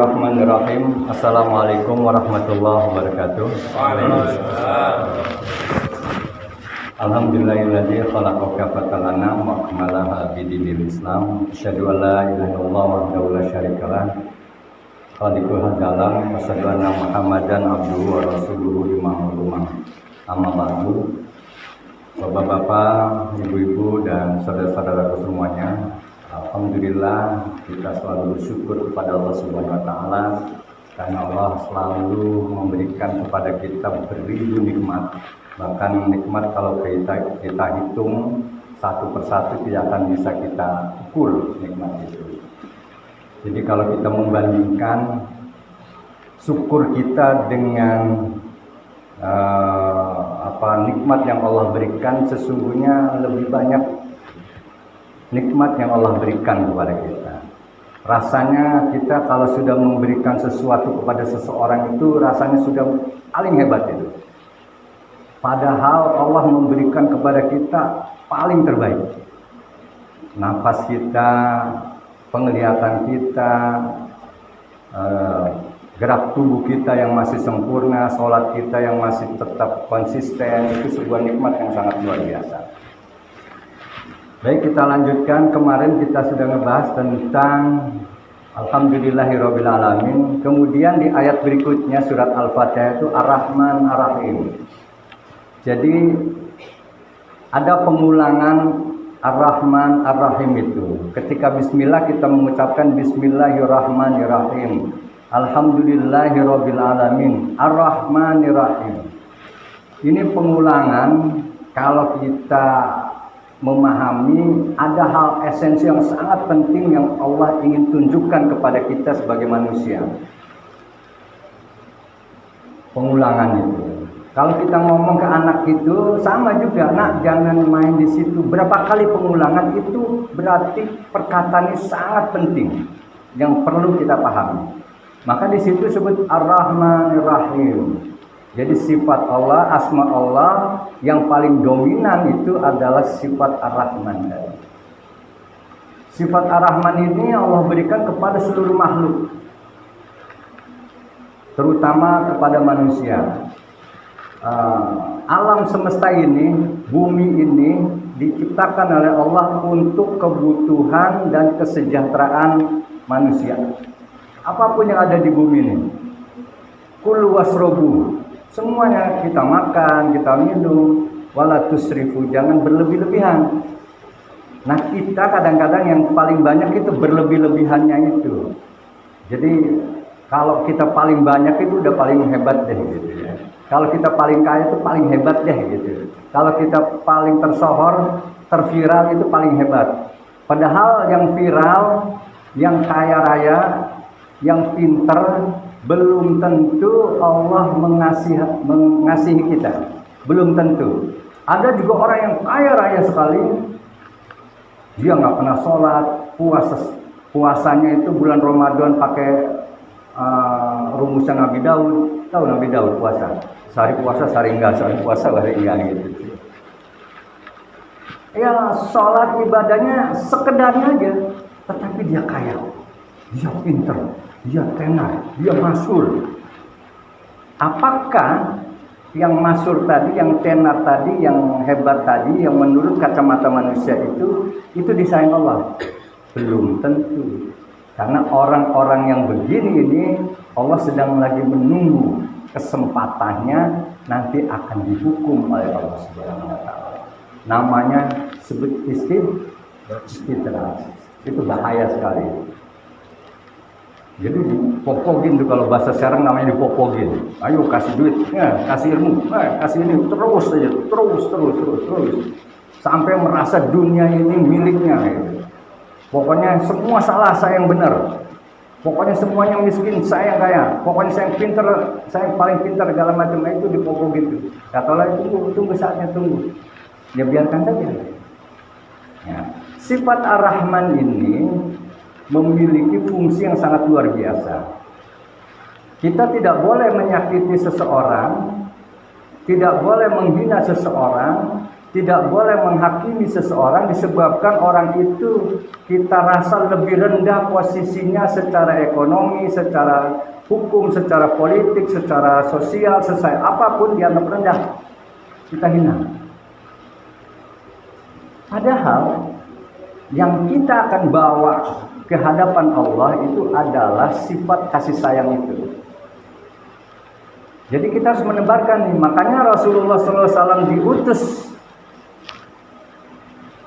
Bismillahirrahmanirrahim. Assalamualaikum warahmatullahi wabarakatuh. Alhamdulillahilladzi khalaqa kafatal anam wa akmalaha bidinil Islam. Asyhadu an la ilaha illallah wahdahu la syarikalah. Khaliqul hadalam wa asyhadu anna Muhammadan abduhu wa rasuluhu imamul ummah. Amma ba'du. Bapak-bapak, ibu-ibu dan saudara-saudaraku semuanya, alhamdulillah kita selalu bersyukur kepada Allah Subhanahu wa taala karena Allah selalu memberikan kepada kita beribu nikmat. Bahkan nikmat kalau kita hitung satu persatu tidak akan bisa kita ukur nikmat itu. Jadi kalau kita membandingkan syukur kita dengan nikmat yang Allah berikan, sesungguhnya lebih banyak nikmat yang Allah berikan kepada kita. Rasanya kita kalau sudah memberikan sesuatu kepada seseorang itu rasanya sudah paling hebat itu. Padahal Allah memberikan kepada kita paling terbaik. Nafas kita, penglihatan kita, gerak tubuh kita yang masih sempurna, sholat kita yang masih tetap konsisten, itu sebuah nikmat yang sangat luar biasa. Baik, kita lanjutkan. Kemarin kita sudah ngebahas tentang Alhamdulillahirabbil alamin. Kemudian di ayat berikutnya surat Al-Fatihah itu Ar-Rahman Ar-Rahim. Jadi ada pengulangan Ar-Rahman Ar-Rahim itu. Ketika bismillah kita mengucapkan Bismillahirrahmanirrahim. Alhamdulillahirabbil alamin. Ar-Rahmanirrahim. Ini pengulangan kalau kita memahami ada hal esensi yang sangat penting yang Allah ingin tunjukkan kepada kita sebagai manusia. Pengulangan itu. Kalau kita ngomong ke anak itu sama juga, nak jangan main di situ. Berapa kali pengulangan itu berarti perkataan ini sangat penting yang perlu kita pahami. Maka di situ disebut Ar-Rahmanir-Rahim. Jadi sifat Allah, asma Allah yang paling dominan itu adalah sifat Ar-Rahman. Sifat Ar-Rahman ini Allah berikan kepada seluruh makhluk, terutama kepada manusia. Alam semesta ini, bumi ini diciptakan oleh Allah untuk kebutuhan dan kesejahteraan manusia. Apapun yang ada di bumi ini, kulu wasrobu, semuanya kita makan, kita minum, wala tusrifu, jangan berlebih-lebihan. Nah kita kadang-kadang yang paling banyak itu berlebih-lebihannya itu. Jadi kalau kita paling banyak itu udah paling hebat deh gitu ya. Kalau kita paling kaya itu paling hebat deh gitu. Kalau kita paling tersohor, terviral itu paling hebat. Padahal yang viral, yang kaya raya, yang pintar belum tentu Allah mengasihi kita. Belum tentu. Ada juga orang yang kaya raya sekali, dia nggak pernah sholat, puasanya itu bulan Ramadan pakai rumusan Nabi Daud. Tahu Nabi Daud puasa? Sehari puasa, sehari enggak, sehari puasa, sehari enggak gitu. Ya sholat ibadahnya sekedarnya aja, tetapi dia kaya, dia pintar, dia tenar, dia masyhur. Apakah yang masyhur tadi, yang tenar tadi, yang hebat tadi, yang menurut kacamata manusia itu disayang Allah? Belum tentu. Karena orang-orang yang begini ini Allah sedang lagi menunggu kesempatannya nanti akan dihukum oleh Allah Subhanahu wa taala. Namanya sebut istidraj. Itu bahaya sekali. Jadi dipopogin tuh, kalau bahasa sekarang namanya dipopogin. Ayo kasih duit, ya, kasih ilmu, kasih ini, terus saja, terus. Sampai merasa dunia ini miliknya gitu. Pokoknya semua salah, saya yang benar. Pokoknya semuanya miskin, saya yang kaya. Pokoknya saya yang pintar, saya yang paling pintar, segala macam itu dipokok gitu. Kata Allah, tunggu saatnya, tunggu. Ya biarkan saja. Ya. Sifat Ar-Rahman ini memiliki fungsi yang sangat luar biasa. Kita tidak boleh menyakiti seseorang, tidak boleh menghina seseorang, tidak boleh menghakimi seseorang disebabkan orang itu kita rasa lebih rendah posisinya secara ekonomi, secara hukum, secara politik, secara sosial, sesuai apapun dianggap rendah. Kita hina. Padahal yang kita akan bawa ke hadapan Allah itu adalah sifat kasih sayang itu. Jadi kita harus menebarkan nih. Makanya Rasulullah SAW diutus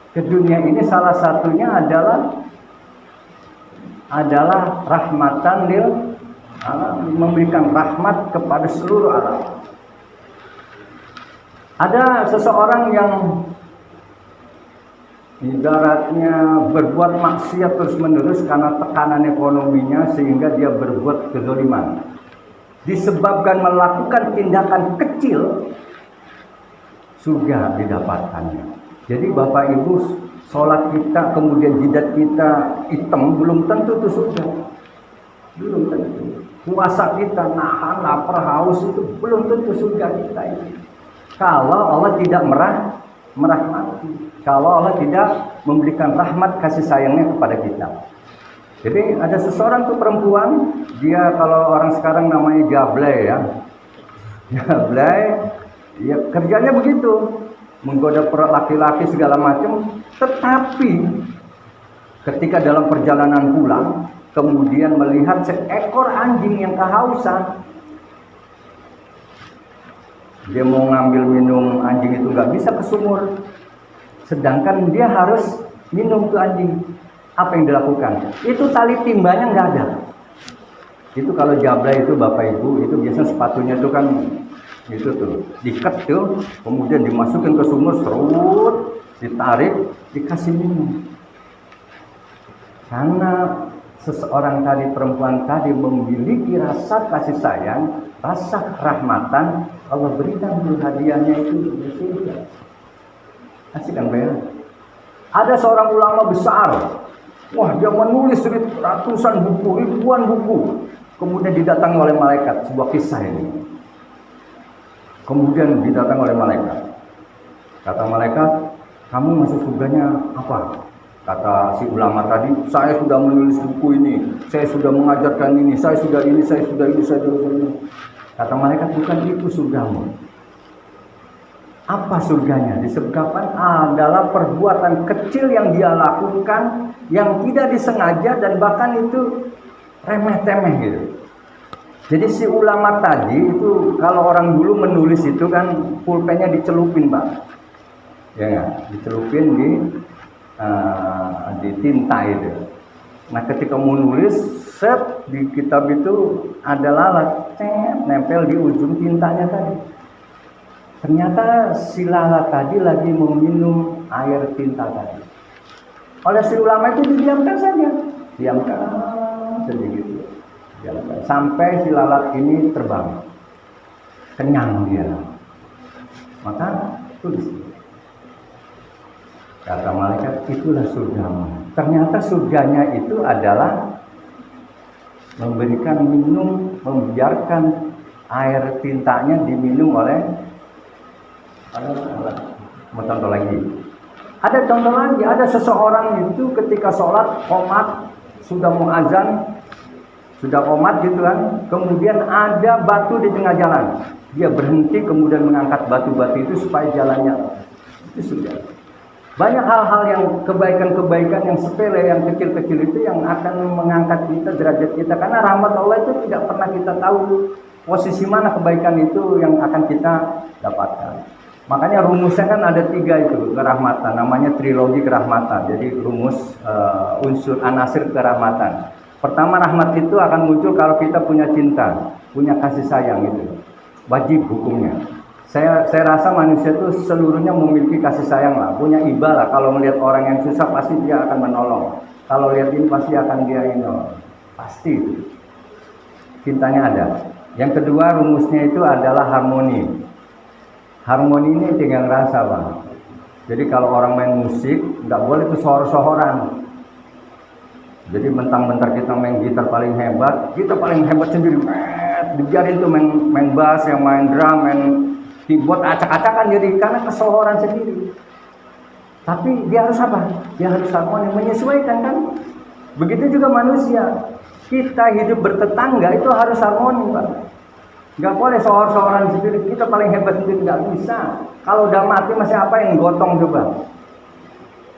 ke dunia ini salah satunya adalah rahmatan lil alamin, memberikan rahmat kepada seluruh alam. Ada seseorang yang ibaratnya berbuat maksiat terus-menerus karena tekanan ekonominya sehingga dia berbuat kezaliman. Disebabkan melakukan tindakan kecil, surga didapatkannya. Jadi Bapak Ibu, sholat kita kemudian jidat kita hitam belum tentu itu surga. Belum tentu. Puasa kita nahan lapar haus itu belum tentu surga kita ini. Kalau Allah tidak merahmati, kalau Allah tidak memberikan rahmat kasih sayangnya kepada kita. Jadi ada seseorang tuh perempuan, dia kalau orang sekarang namanya jablay ya. Jablay, ya kerjanya begitu. Menggoda laki-laki segala macam, tetapi ketika dalam perjalanan pulang kemudian melihat seekor anjing yang kehausan, dia mau ngambil minum, anjing itu nggak bisa ke sumur, sedangkan dia harus minum tuh anjing. Apa yang dilakukan? Itu tali timbanya nggak ada. Itu kalau jablay itu Bapak Ibu, itu biasanya sepatunya itu kan itu tuh diikat tuh, kemudian dimasukin ke sumur, serut, ditarik, dikasih minum. Karena seseorang tadi, perempuan tadi memiliki rasa kasih sayang, rasa rahmatan, Allah berikan dulu hadiahnya itu di surga. Asik kan Pak ya? Ada seorang ulama besar, wah dia menulis ratusan buku, ribuan buku, kemudian didatangi oleh malaikat, sebuah kisah ini. Kemudian didatang oleh malaikat. Kata malaikat, kamu masuk surganya apa? Kata si ulama tadi, saya sudah menulis buku ini, saya sudah mengajarkan ini, saya sudah ini, saya sudah ini, saya sudah ini. Kata malaikat, bukan itu surgamu. Apa surganya? Disebabkan adalah perbuatan kecil yang dia lakukan, yang tidak disengaja dan bahkan itu remeh-temeh gitu. Jadi si ulama tadi itu kalau orang dulu menulis itu kan pulpennya dicelupin Pak, ya nggak? Dicelupin di tinta itu. Nah ketika mau nulis, set di kitab itu ada lalat, nempel di ujung tintanya tadi. Ternyata si lalat tadi lagi meminum air tinta tadi. Oleh si ulama itu didiamkan saja, diamkan sedikit. Sampai si lalat ini terbang, kenyang dia, maka tulis. Kata malaikat, itulah surgamu. Ternyata surganya itu adalah memberikan minum, membiarkan air tintanya diminum oleh mau contoh lagi. Ada contoh lagi, ada seseorang itu ketika sholat qomat, sudah mau azan, sudah qomat gitu kan, kemudian ada batu di tengah jalan, dia berhenti kemudian mengangkat batu-batu itu supaya jalannya itu sudah. Banyak hal-hal yang kebaikan-kebaikan yang sepele, yang kecil-kecil itu yang akan mengangkat kita, derajat kita, karena rahmat Allah itu tidak pernah kita tahu posisi mana kebaikan itu yang akan kita dapatkan. Makanya rumusnya kan ada 3 itu kerahmatan, namanya trilogi kerahmatan. Jadi rumus unsur anasir kerahmatan. Pertama, rahmat itu akan muncul kalau kita punya cinta, punya kasih sayang itu. Wajib hukumnya. Saya rasa manusia itu seluruhnya memiliki kasih sayang lah, punya iba lah. Kalau melihat orang yang susah pasti dia akan menolong. Kalau lihat ini pasti akan dia pasti. Cintanya ada. Yang kedua rumusnya itu adalah harmoni. Harmoni ini tinggal rasa Bang. Jadi kalau orang main musik, nggak boleh itu sohor-sohoran. Jadi mentang-mentang kita main gitar paling hebat, kita paling hebat sendiri. Dibiarin tuh main bass, yang main drum, main dibuat acak-acakan jadi karena kesohoran sendiri. Tapi dia harus apa? Dia harus harmoni, menyesuaikan kan? Begitu juga manusia. Kita hidup bertetangga itu harus harmoni, Pak. Nggak boleh sohor-sohoran sendiri. Kita paling hebat sendiri, nggak bisa. Kalau udah mati masih apa yang gotong coba?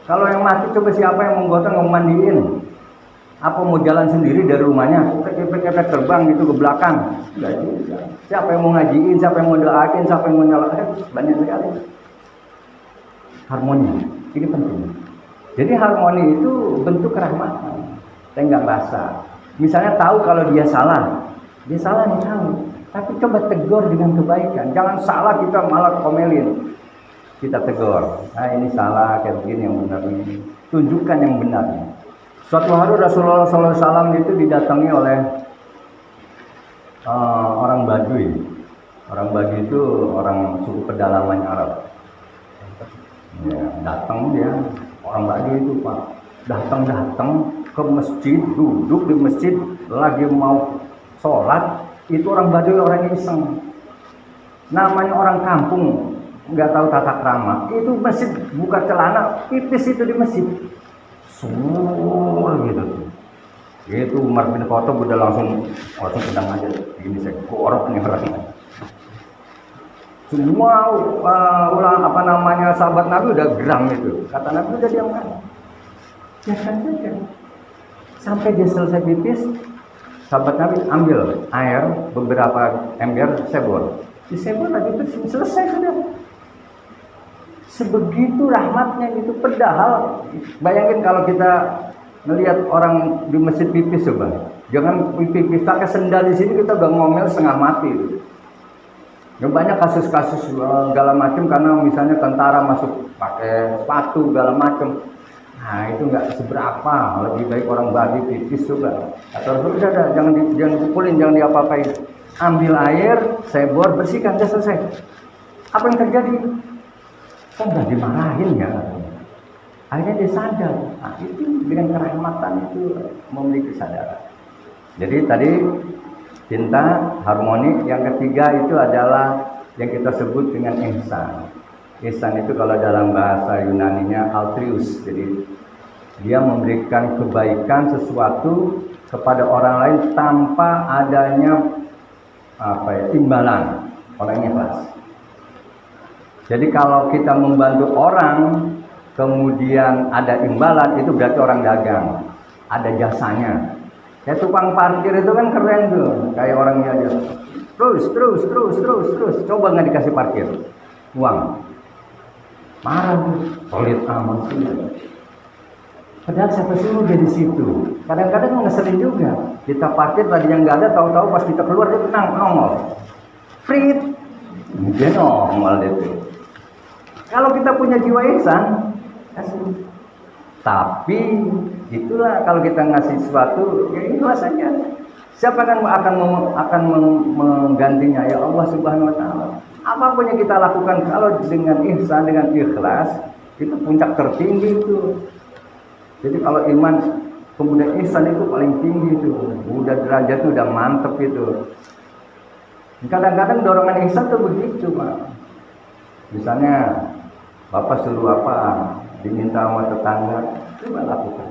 Kalau yang mati coba siapa yang menggotong, yang mandiin? Apa mau jalan sendiri dari rumahnya? Kepek-kepek terbang gitu ke belakang? Nggak bisa. Siapa yang mau ngajiin? Siapa yang mau doain? Siapa yang mau nyalakan? Banyak sekali. Harmoni. Ini penting. Jadi harmoni itu bentuk kerahmatan. Saya nggak basa. Misalnya tahu kalau dia salah nih tahu. Tapi coba tegur dengan kebaikan. Jangan salah kita malah komelin. Kita tegur. Nah ini salah kayak begini yang benar ini. Tunjukkan yang benar. Suatu hari Rasulullah SAW itu didatangi oleh orang Baduy. Orang Baduy itu orang suku pedalaman Arab. Ya, datang dia orang Baduy itu Pak. Datang ke masjid, duduk di masjid lagi mau sholat. Itu orang Baduy orang iseng. Namanya orang kampung, nggak tahu tata krama. Itu masjid buka celana, pipis itu di masjid. Semua gitu. Itu Umar bin Khattab udah langsung pedang aja. Ini saya korok nih orangnya. Semua sahabat Nabi udah geram itu. Kata Nabi udah diamkan. Biarkan saja. Sampai dia selesai pipis, sahabat Nabi ambil air beberapa ember sebor. Disebor lagi itu selesai sudah. Sebegitu rahmatnya itu. Padahal bayangin kalau kita melihat orang di masjid pipis coba. Jangan pipis pakai sendal di sini kita udah ngomel setengah mati. Ya, banyak kasus-kasus segala macam karena misalnya tentara masuk pakai sepatu segala macam. Nah itu nggak seberapa. Lebih baik orang Baduy pipis coba. Atau sudah jangan dipukulin, jangan diapa-apain. Ambil air, sebor, bersihkan, sudah selesai. Apa yang terjadi? Kok nggak dimarahin ya? Akhirnya dia sadar. Nah, itu dengan kerahmatan itu memiliki kesadaran. Jadi tadi cinta, harmoni. Yang ketiga itu adalah yang kita sebut dengan ihsan. Ihsan itu kalau dalam bahasa Yunaninya altruis. Jadi dia memberikan kebaikan sesuatu kepada orang lain tanpa adanya imbalan. Orangnya ikhlas. Jadi kalau kita membantu orang, kemudian ada imbalan, itu berarti orang dagang, ada jasanya. Kayak tukang parkir itu kan keren tuh, kayak orangnya aja. Terus, coba nggak dikasih parkir, uang, marah tuh, solid amat sih. Padahal siapa suruh dia di situ? Kadang-kadang ngeselin juga. Kita parkir tadi yang nggak ada, tahu-tahu pas kita keluar dia nongol, free, dia nongol itu. Kalau kita punya jiwa ihsan, kasih. Tapi itulah kalau kita ngasih sesuatu, ya ikhlas saja. Siapa akan menggantinya? Ya Allah Subhanahu Wa Taala. Apapun yang kita lakukan kalau dengan ihsan, dengan ikhlas, itu puncak tertinggi itu. Jadi kalau iman kemudian ihsan itu paling tinggi itu. Udah derajatnya udah mantep itu. Kadang-kadang dorongan ihsan itu begitu, Pak. Misalnya Bapak suruh apa, diminta sama tetangga, coba lakukan.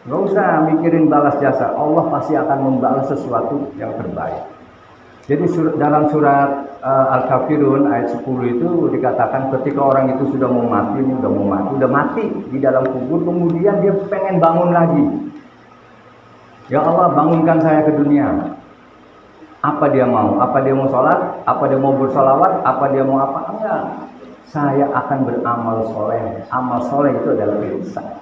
Nggak usah mikirin balas jasa, Allah pasti akan membalas sesuatu yang terbaik. Jadi dalam surat Al-Kafirun ayat 10 itu dikatakan ketika orang itu sudah mau mati di dalam kubur, kemudian dia pengen bangun lagi. Ya Allah, bangunkan saya ke dunia. Apa dia mau? Apa dia mau sholat? Apa dia mau bersolawat? Apa dia mau apa? Enggak. Saya akan beramal soleh. Amal soleh itu adalah ihsan.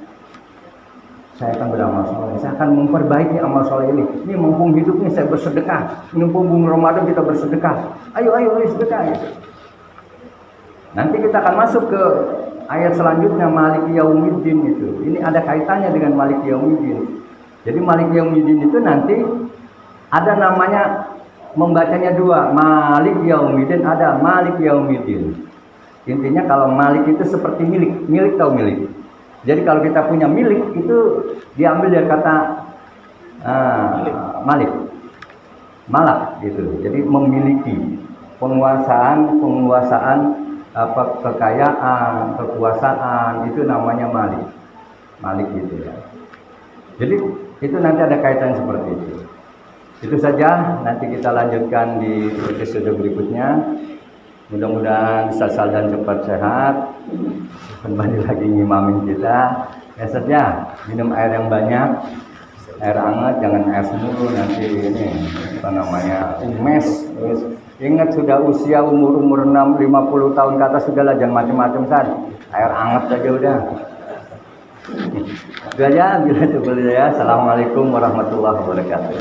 Saya akan beramal soleh. Saya akan memperbaiki amal soleh ini. Ini mumpung hidup ini saya bersedekah. Ini mumpung Ramadan kita bersedekah. Ayo sedekah. Nanti kita akan masuk ke ayat selanjutnya Maliki Yaumiddin itu. Ini ada kaitannya dengan Maliki Yaumiddin. Jadi Maliki Yaumiddin itu nanti ada namanya, membacanya dua. Maliki Yaumiddin, ada Maliki Yaumiddin. Intinya kalau malik itu seperti milik tahu milik. Jadi kalau kita punya milik itu diambil dari kata malik, malak gitu. Jadi memiliki. penguasaan apa kekayaan, kekuasaan, itu namanya malik gitu ya. Jadi itu nanti ada kaitan seperti itu. Itu saja, nanti kita lanjutkan di episode berikutnya. Mudah-mudahan sasal dan cepat sehat. Kembali lagi ngimamin kita. Ya saja, minum air yang banyak, air hangat, jangan air semulu, nanti ini apa namanya umes. Ingat sudah usia umur 50 tahun ke atas sudahlah, jangan macam-macam san. Air hangat saja udah. Itu aja, bila cukup ya. Assalamualaikum warahmatullahi wabarakatuh.